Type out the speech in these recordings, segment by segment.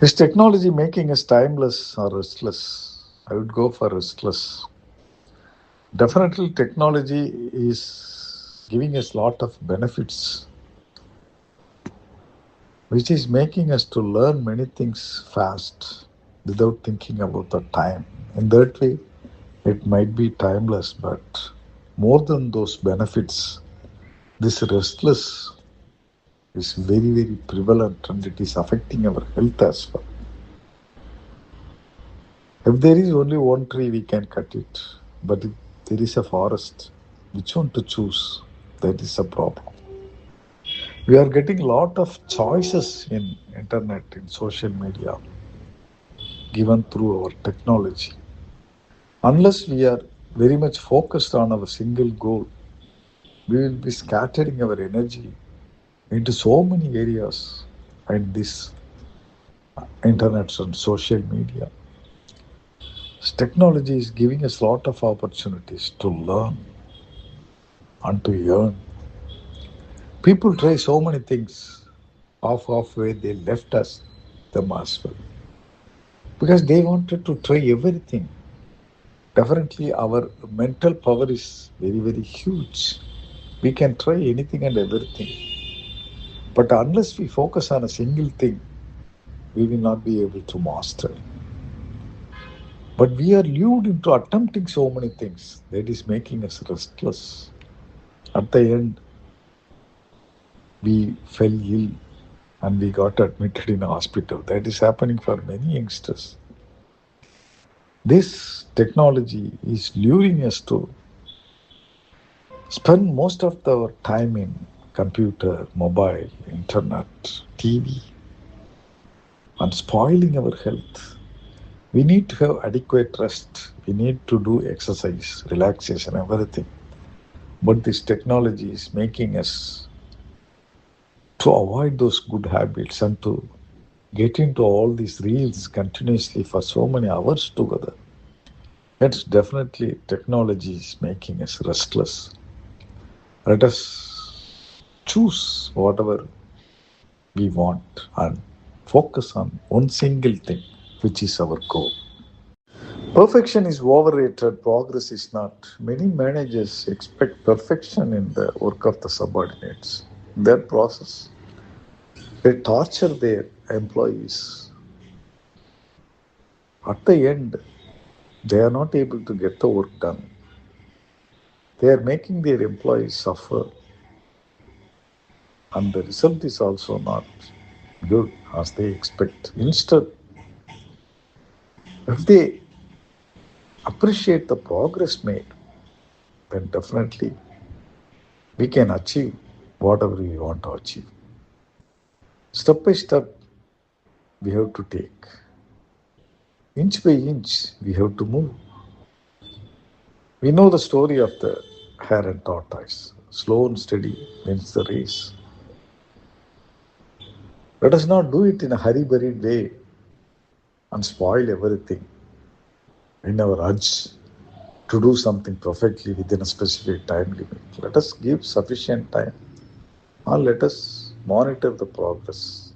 Is technology making us timeless or restless? I would go for restless. Definitely, technology is giving us a lot of benefits, which is making us to learn many things fast without thinking about the time. In that way, it might be timeless, but more than those benefits, this restless is very, very prevalent and it is affecting our health as well. If there is only one tree, we can cut it. But if there is a forest, which one to choose? That is a problem. We are getting a lot of choices in internet, in social media, given through our technology. Unless we are very much focused on our single goal, we will be scattering our energy into so many areas and this internet and social media. Technology is giving us a lot of opportunities to learn and to earn. People try so many things. Halfway they left us, them as well, because they wanted to try everything. Definitely, our mental power is very, very huge. We can try anything and everything. But unless we focus on a single thing, we will not be able to master. But we are lured into attempting so many things that is making us restless. At the end, we fell ill and we got admitted in a hospital. That is happening for many youngsters. This technology is luring us to spend most of our time in computer, mobile, internet, TV, and spoiling our health. We need to have adequate rest. We need to do exercise, relaxation, everything. But this technology is making us to avoid those good habits and to get into all these reels continuously for so many hours together. It's definitely technology is making us restless. Let us choose whatever we want and focus on one single thing, which is our goal. Perfection is overrated, progress is not. Many managers expect perfection in the work of the subordinates. In their process, they torture their employees. At the end, they are not able to get the work done. They are making their employees suffer, and the result is also not good as they expect. Instead, if they appreciate the progress made, then definitely we can achieve whatever we want to achieve. Step by step, we have to take. Inch by inch, we have to move. We know the story of the hare and tortoise. Slow and steady wins the race. Let us not do it in a hurry-buried way and spoil everything in our urge to do something perfectly within a specific time limit. Let us give sufficient time and let us monitor the progress.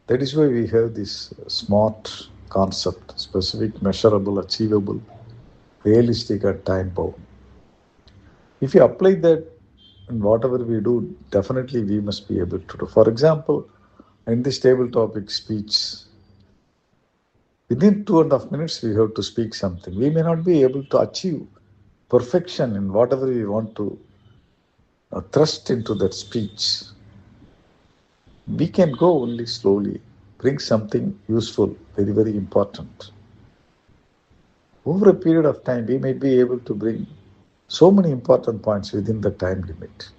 That is why we have this SMART concept: specific, measurable, achievable, realistic, and time bound. If you apply that in whatever we do, definitely we must be able to do. For example, in this table topic speech, within 2.5 minutes we have to speak something. We may not be able to achieve perfection in whatever we want to thrust into that speech. We can go only slowly, bring something useful, very, very important. Over a period of time, we may be able to bring so many important points within the time limit.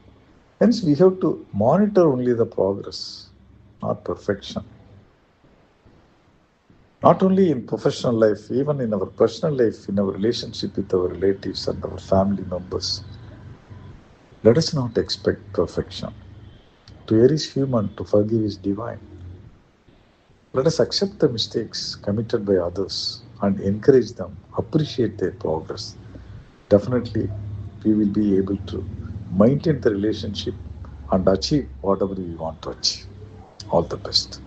Hence, we have to monitor only the progress, not perfection. Not only in professional life, even in our personal life, in our relationship with our relatives and our family members. Let us not expect perfection. To err is human, to forgive is divine. Let us accept the mistakes committed by others and encourage them, appreciate their progress. Definitely, we will be able to maintain the relationship and achieve whatever we want to achieve. All the best.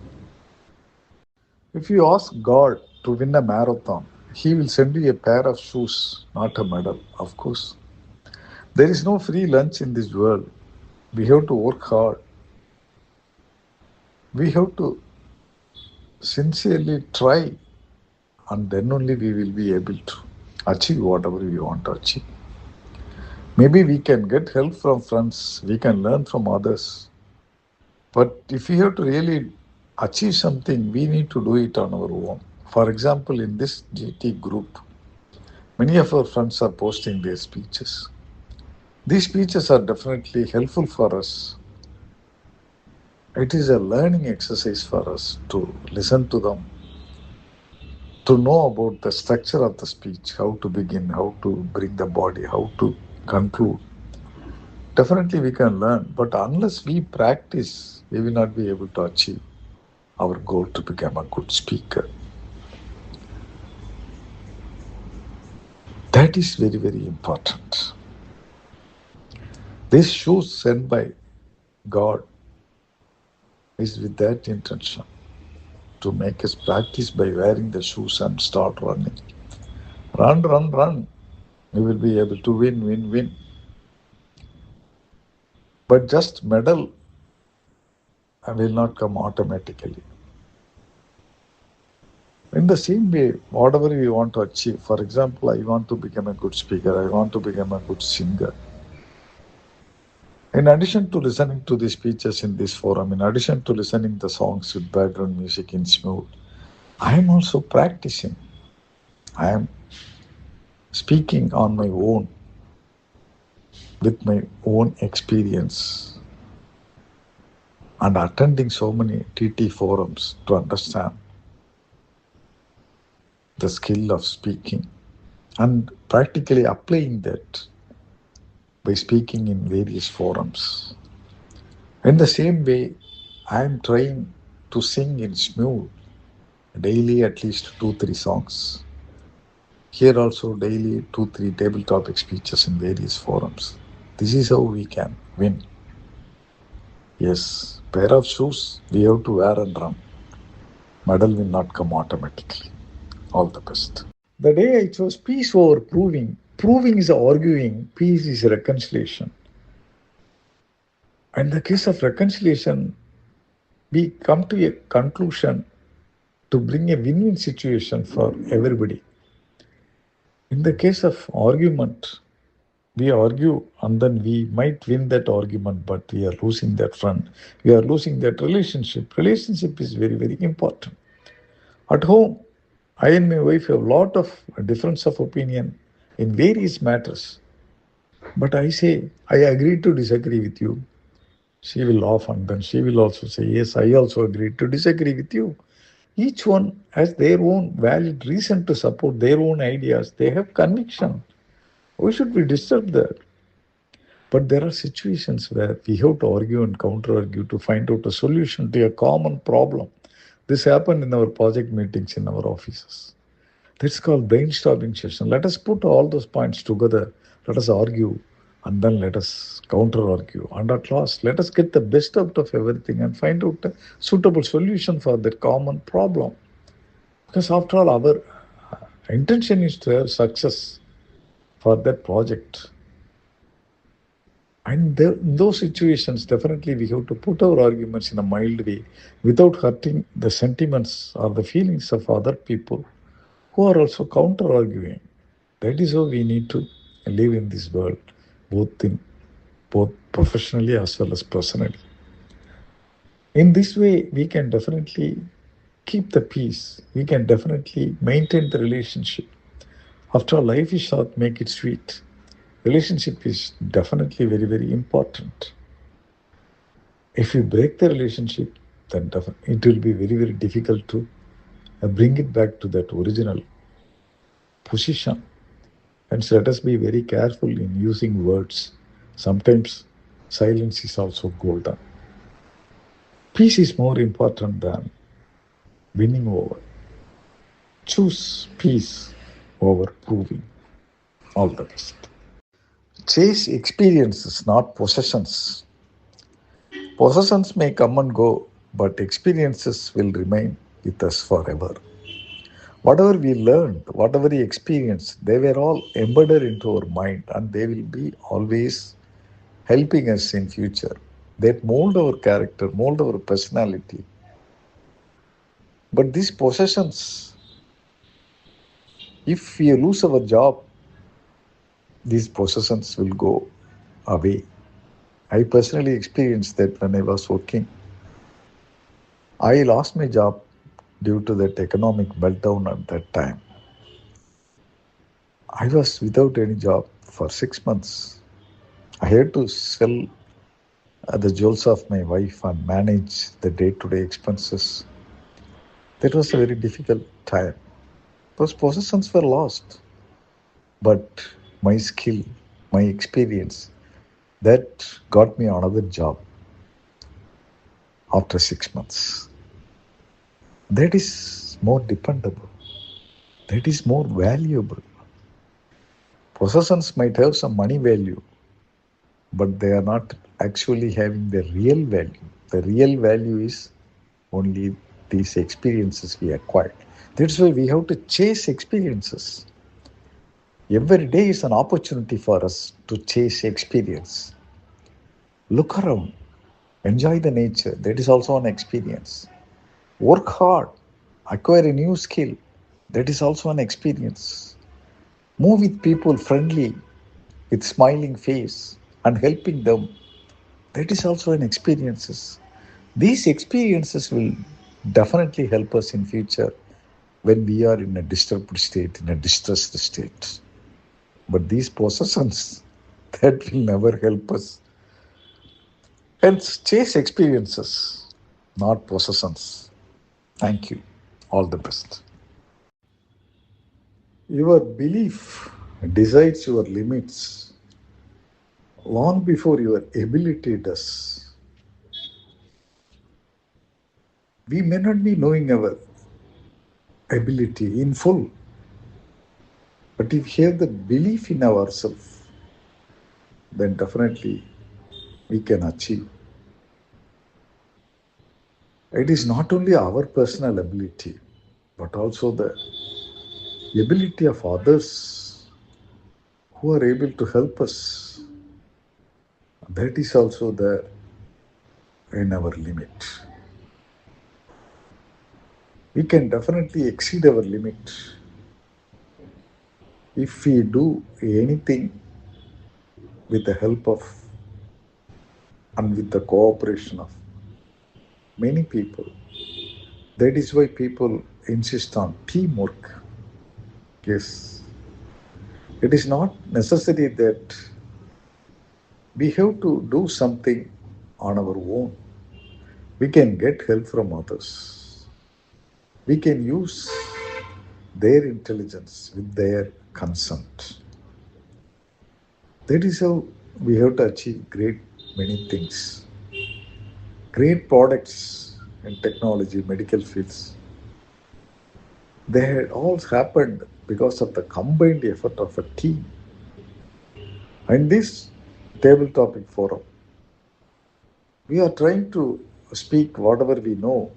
If you ask God to win a marathon, He will send you a pair of shoes, not a medal, of course. There is no free lunch in this world. We have to work hard. We have to sincerely try, and then only we will be able to achieve whatever we want to achieve. Maybe we can get help from friends, we can learn from others. But if we have to really achieve something, we need to do it on our own. For example, in this GT group, many of our friends are posting their speeches. These speeches are definitely helpful for us. It is a learning exercise for us to listen to them, to know about the structure of the speech, how to begin, how to bring the body, how to conclude. Definitely we can learn, but unless we practice, we will not be able to achieve our goal to become a good speaker. That is very, very important. This shoes sent by God is with that intention, to make us practice by wearing the shoes and start running. Run, run, run. We will be able to win, win, win. But just medal will not come automatically. In the same way, whatever we want to achieve, for example, I want to become a good speaker, I want to become a good singer. In addition to listening to the speeches in this forum, in addition to listening to songs with background music in smooth, I am also practicing. I am speaking on my own, with my own experience, and attending so many TT forums to understand the skill of speaking and practically applying that by speaking in various forums. In the same way, I am trying to sing in smooth daily at least 2-3 songs. Here also daily 2-3 table topic speeches in various forums. This is how we can win. Yes, pair of shoes we have to wear and run. Medal will not come automatically. All the best. The day I chose peace over proving, proving is arguing, peace is reconciliation. In the case of reconciliation, we come to a conclusion to bring a win-win situation for everybody. In the case of argument, we argue and then we might win that argument, but we are losing that friend. We are losing that relationship. Relationship is very, very important. At home, I and my wife have a lot of difference of opinion in various matters. But I say, I agree to disagree with you. She will laugh and then she will also say, yes, I also agree to disagree with you. Each one has their own valid reason to support their own ideas. They have conviction. Why should we disturb that? But there are situations where we have to argue and counter-argue to find out a solution to a common problem. This happened in our project meetings in our offices. That's called brainstorming session. Let us put all those points together. Let us argue and then let us counter-argue. And at last, let us get the best out of everything and find out a suitable solution for that common problem. Because after all, our intention is to have success for that project. And in those situations, definitely we have to put our arguments in a mild way without hurting the sentiments or the feelings of other people who are also counter-arguing. That is how we need to live in this world, both professionally as well as personally. In this way, we can definitely keep the peace. We can definitely maintain the relationship. After all, life is short, make it sweet. Relationship is definitely very, very important. If you break the relationship, then it will be very, very difficult to bring it back to that original position. And so let us be very careful in using words. Sometimes silence is also golden. Peace is more important than winning over. Choose peace over proving. All the best. Chase experiences, not possessions. Possessions may come and go, but experiences will remain with us forever. Whatever we learned, whatever we experienced, they were all embedded into our mind and they will be always helping us in future. They mold our character, mold our personality. But these possessions, if we lose our job, these possessions will go away. I personally experienced that when I was working. I lost my job due to that economic meltdown at that time. I was without any job for 6 months. I had to sell the jewels of my wife and manage the day-to-day expenses. That was a very difficult time. Those possessions were lost. But my skill, my experience, that got me another job after 6 months. That is more dependable. That is more valuable. Possessions might have some money value, but they are not actually having the real value. The real value is only these experiences we acquired. That's why we have to chase experiences. Every day is an opportunity for us to chase experience. Look around, enjoy the nature. That is also an experience. Work hard, acquire a new skill. That is also an experience. Move with people friendly, with smiling face and helping them. That is also an experiences. These experiences will definitely help us in future when we are in a disturbed state, in a distressed state. But these possessions, that will never help us. Hence, chase experiences, not possessions. Thank you. All the best. Your belief decides your limits long before your ability does. We may not be knowing our ability in full, but if we have the belief in ourselves, then definitely we can achieve. It is not only our personal ability, but also the ability of others who are able to help us. That is also there in our limit. We can definitely exceed our limit if we do anything with the help of and with the cooperation of many people. That is why people insist on teamwork. Yes, it is not necessary that we have to do something on our own. We can get help from others. We can use their intelligence with their consent. That is how we have to achieve great many things. Great products in technology, medical fields. They had all happened because of the combined effort of a team. In this table topic forum, we are trying to speak whatever we know,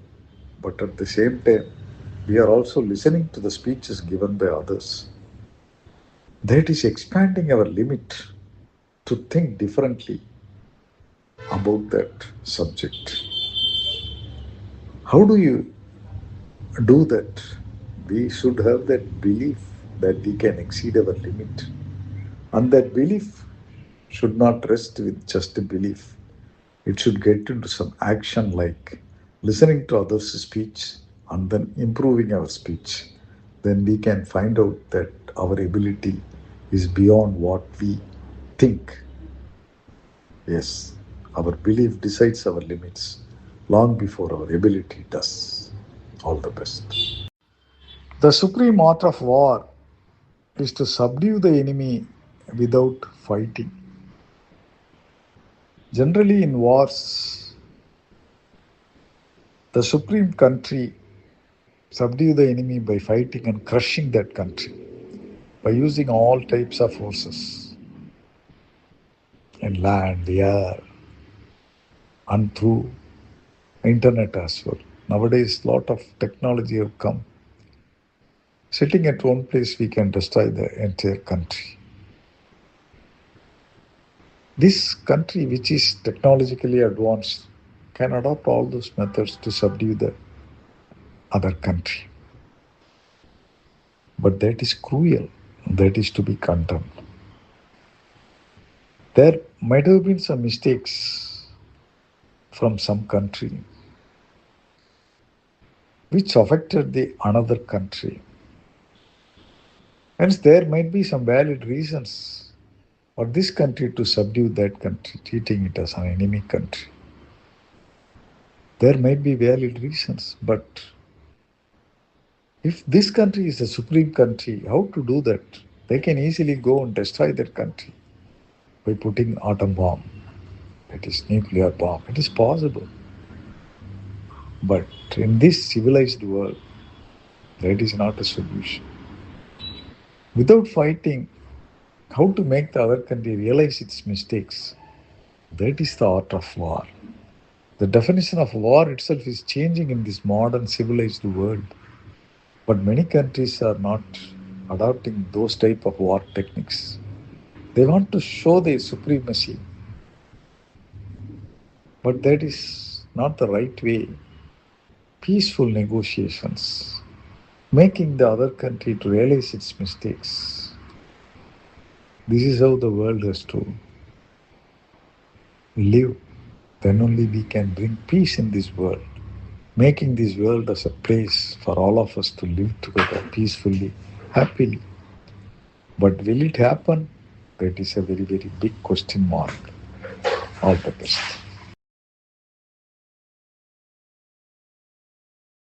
but at the same time, we are also listening to the speeches given by others. That is expanding our limit to think differently about that subject. How do you do that? We should have that belief that we can exceed our limit. And that belief should not rest with just a belief. It should get into some action like listening to others' speech and then improving our speech. Then we can find out that our ability is beyond what we think. Yes, our belief decides our limits long before our ability does. All the best. The supreme art of war is to subdue the enemy without fighting. Generally, in wars, the supreme country subdue the enemy by fighting and crushing that country, by using all types of forces in land, air, and through internet as well. Nowadays, lot of technology have come. Sitting at one place, we can destroy the entire country. This country, which is technologically advanced, can adopt all those methods to subdue the other country. But that is cruel. That is to be condemned. There might have been some mistakes from some country which affected the another country. Hence, there might be some valid reasons for this country to subdue that country, treating it as an enemy country. There might be valid reasons, but if this country is a supreme country, how to do that? They can easily go and destroy that country by putting atom bomb, that is nuclear bomb. It is possible. But in this civilized world, that is not a solution. Without fighting, how to make the other country realize its mistakes? That is the art of war. The definition of war itself is changing in this modern civilized world. But many countries are not adopting those type of war techniques. They want to show their supremacy. But that is not the right way. Peaceful negotiations, making the other country to realize its mistakes. This is how the world has to live. Then only we can bring peace in this world, making this world as a place for all of us to live together peacefully, happily. But will it happen? That is a very, very big question mark. All the best.